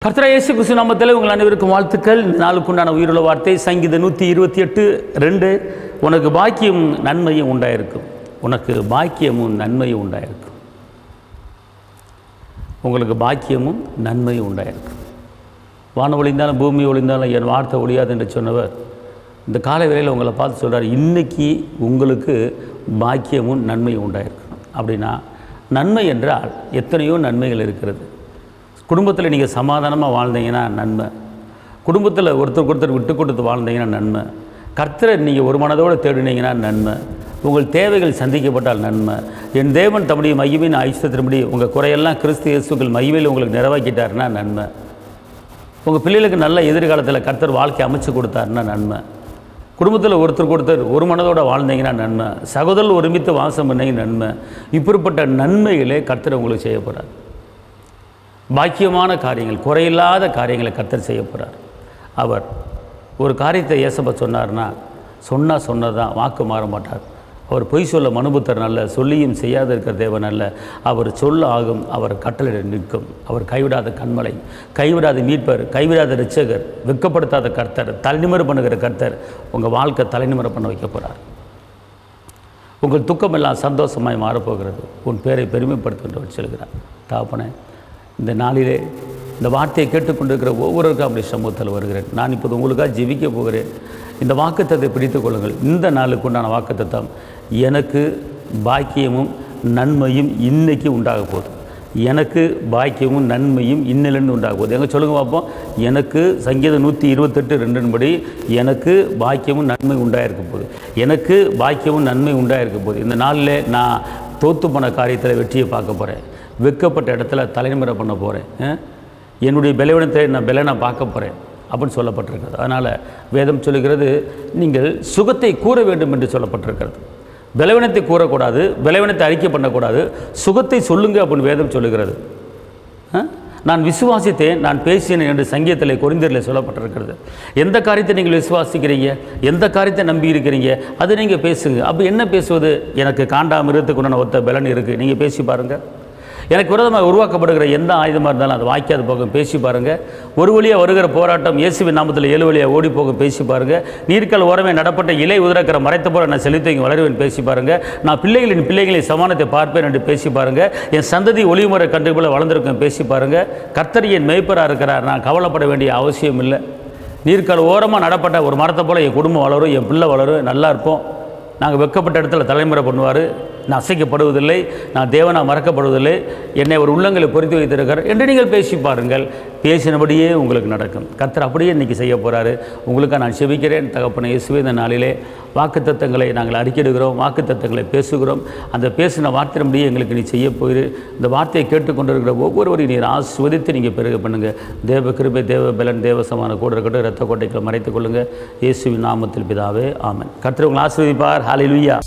கர்த்தராகிய இயேசு கிறிஸ்து நாமத்திலே உங்கள் அனைவருக்கும் வாழ்த்துக்கள். இந்த நாளுக்குண்டான உயிருள்ள வார்த்தை சங்கீதம் 128:2. உனக்கு பாக்கியமும் நன்மையும் உண்டாயிருக்கும். உனக்கு பாக்கியமும் நன்மையும் உண்டாயிருக்கும். உங்களுக்கு பாக்கியமும் நன்மையும் உண்டாயிருக்கும். வானம் ஒளிந்தாலும் பூமி ஒளிந்தாலும் என் வார்த்தை ஒழியாது என்று சொன்னவர் இந்த காலை வேளையில் உங்களை பார்த்து சொல்கிறார், இன்றைக்கி உங்களுக்கு பாக்கியமும் நன்மையும் உண்டாயிருக்கும். அப்படின்னா நன்மை என்றால் எத்தனையோ நன்மைகள் இருக்கிறது. குடும்பத்தில் நீங்கள் சமாதானமாக வாழ்ந்தீங்கன்னா நன்மை. குடும்பத்தில் ஒருத்தருக்கு ஒருத்தர் விட்டு கொடுத்து வாழ்ந்தீங்கன்னா நன்மை. கர்த்தரை நீங்கள் ஒரு மனதோடு தேடினீங்கன்னா நன்மை. உங்கள் தேவைகள் சந்திக்கப்பட்டால் நன்மை. என் தேவன் தம்முடைய மகிமையின் ஐஸ்வர்யத்தின்படி உங்கள் குறையெல்லாம் கிறிஸ்து இயேசுக்கள் மகிமையில் உங்களுக்கு நிறைவாக்கிட்டாருன்னா நன்மை. உங்கள் பிள்ளைகளுக்கு நல்ல எதிர்காலத்தில் கர்த்தர் வாழ்க்கை அமைச்சு கொடுத்தாருன்னா நன்மை. குடும்பத்தில் ஒருத்தருக்கு ஒருத்தர் ஒரு மனதோடு வாழ்ந்தீங்கன்னா நன்மை. சகோதரர் ஒருமித்து வாசம் பண்ணீங்கன்னா நன்மை. இப்படிப்பட்ட நன்மைகளே கர்த்தர் உங்களுக்கு செய்ய போகிறார். பாக்கியமான காரியங்கள், குறையில்லாத காரியங்களை கர்த்தர் செய்ய போகிறார். அவர் ஒரு காரியத்தை ஏசப்பா சொன்னார்னா சொன்னதான், வாக்கு மாற மாட்டார். அவர் பொய் சொல்ல மனுபுத்தர் நல்ல, சொல்லியும் செய்யாத இருக்கிற தேவன் அல்ல. அவர் சொல்ல ஆகும், அவர் கட்டளையிட நிற்கும். அவர் கைவிடாத கண்மலை, கைவிடாத மீட்பர், கைவிடாத இரட்சகர், வெட்கப்படுத்தாத கர்த்தர், தலைநிமிர பண்ணுகிற கர்த்தர் உங்கள் வாழ்க்கை தலைநிமிர பண்ண வைக்க போகிறார். உங்கள் துக்கமெல்லாம் சந்தோஷமாய் மாறப்போகிறது. உன் பேரை பெருமைப்படுத்துகின்றவர் சொல்கிறார். தாப்பனே, இந்த நாளிலே இந்த வார்த்தையை கேட்டுக்கொண்டிருக்கிற ஒவ்வொருவருக்கும் அப்படி சமூகத்தில் வருகிறேன். நான் இப்போது உங்களுக்காக ஜெபிக்க போகிறேன். இந்த வாக்குத்தத்தை பிடித்து கொள்ளுங்கள். இந்த நாளுக்கு உண்டான வாக்குத்தத்தம், எனக்கு பாக்கியமும் நன்மையும் இன்றைக்கி உண்டாக போகுது. எனக்கு பாக்கியமும் நன்மையும் இன்னிலிருந்து உண்டாக போகுது. எங்கே சொல்லுங்கள் பார்ப்போம். எனக்கு சங்கீதம் 128:2 படி எனக்கு பாக்கியமும் நன்மை உண்டாயிருக்க போகுது. எனக்கு பாக்கியமும் நன்மை உண்டாயிருக்க போகுது. இந்த நாளில் நான் தோற்று போன காரியத்தில் வெற்றியை பார்க்க போகிறேன். வெட்கப்பட்ட இடத்துல தலைநிமிர பண்ண போகிறேன். என்னுடைய பலவீனத்தை நான் பார்க்க போகிறேன் அப்படின்னு சொல்லப்பட்டிருக்கிறது. அதனால் வேதம் சொல்லுகிறது, நீங்கள் சுகத்தை கூற வேண்டும் என்று சொல்லப்பட்டிருக்கிறது. பலவீனத்தை கூறக்கூடாது, பலவீனத்தை அறிக்கை பண்ணக்கூடாது, சுகத்தை சொல்லுங்க அப்படின்னு வேதம் சொல்லுகிறது. நான் விசுவாசித்தேன், நான் பேசினேன் என்று சங்கீதத்தில் கொரிந்தியரில் சொல்லப்பட்டிருக்கிறது. எந்த காரியத்தை நீங்கள் விசுவாசிக்கிறீங்க, எந்த காரியத்தை நம்பி இருக்கிறீங்க, அது நீங்கள் பேசுங்க. அப்போ என்ன பேசுவது? எனக்கு காண்டாமிருகத்துக்கு உண்டான ஒத்த பலன் இருக்குது, நீங்கள் பேசி பாருங்கள். எனக்கு விரோதமாக உருவாக்கப்படுகிற எந்த ஆயுதமாக இருந்தாலும் அது வாய்க்காது போகும், பேசி பாருங்கள். ஒரு வழியாக வருகிற போராட்டம் இயேசுவின் நாமத்தில் 7 வழியாக ஓடி போகும், பேசி பாருங்கள். நீர்க்கால் ஓரமே நடப்பட்ட இலை உதிரக்கிற மறைத்த போல நான் செலுத்தி வளருவேன், பேசி பாருங்கள். நான் பிள்ளைகளை சமானத்தை பார்ப்பேன் என்று பேசி பாருங்கள். என் சந்ததி ஒளிமுறை கண்டு போல வளர்ந்துருக்கேன், பேசி பாருங்கள். கர்த்தர் என் மேய்ப்பராக இருக்கிறார், நான் கவலைப்பட வேண்டிய அவசியம் இல்லை. நீர்க்கால் ஓரமாக நடப்பட்ட ஒரு மரத்தை போல் என் குடும்பம் வளரும், என் பிள்ளை வளரும், நல்லா இருப்போம். நாங்கள் வெட்கப்பட்ட இடத்துல தலைமுறை பண்ணுவார். நான் அசைக்கப்படுவதில்லை, நான் தேவனாக மறக்கப்படுவதில்லை, என்னை ஒரு உள்ளங்களை பொறுத்து வைத்திருக்கிறார் என்று நீங்கள் பேசி பாருங்கள். பேசினபடியே உங்களுக்கு நடக்கும். கர்த்தர் அப்படியே இன்றைக்கி செய்ய போகிறாரு. உங்களுக்காக நான் செபிக்கிறேன். தகப்பனை இயேசுவே, இந்த நாளிலே வாக்குத்தத்தங்களை நாங்கள் அறிக்கையிடுகிறோம், வாக்குத்தத்தங்களை பேசுகிறோம். அந்த பேசின வார்த்தையின்படியே எங்களுக்கு நீ செய்ய போயிரு. இந்த வார்த்தையை கேட்டுக்கொண்டிருக்கிற ஒவ்வொருவரையும் நீர் ஆசிர்வதித்து நீங்கள் பெருக பண்ணுங்கள். தேவ கிருபை, தேவ பலன், தேவசமான கூட இருக்கட்டும். இரத்த கோட்டைகளை மறைத்துக் கொள்ளுங்கள். இயேசுவின் நாமத்தில் பிதாவே, ஆமென். கர்த்தர் உங்களை ஆசீர்வதிப்பார். ஹல்லேலூயா.